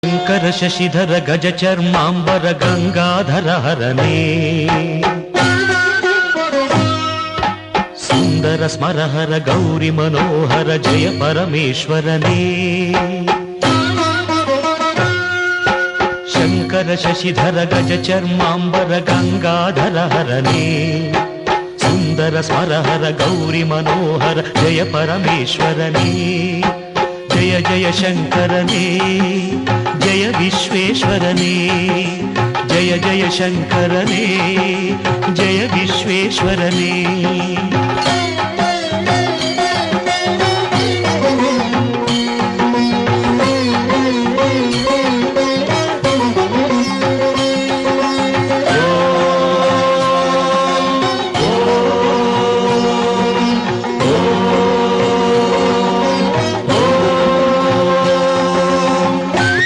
ಶಂಕರ ಶಶಿಧರ ಗಜ ಚರ್ಮಾಂಬರ ಗಂಗಾಧರ ಹರನೇ ಸುಂದರ ಸ್ಮರಹರ ಗೌರಿ ಮನೋಹರ ಜಯ ಪರಮೇಶ್ವರನೇ ಶಂಕರ ಶಶಿಧರ ಗಜ ಚರ್ಮಾಂಬರ ಗಂಗಾಧರ ಹರನೇ ಸುಂದರ ಸ್ಮರಹರ ಗೌರಿ ಮನೋಹರ ಜಯ ಪರಮೇಶ್ವರನೇ ಜಯ ಜಯ ಶಂಕರನೇ ಜಯ ವಿಶ್ವೇಶ್ವರನೇ ಜಯ ಜಯ ಶಂಕರನೇ ಜಯ ವಿಶ್ವೇಶ್ವರನೇ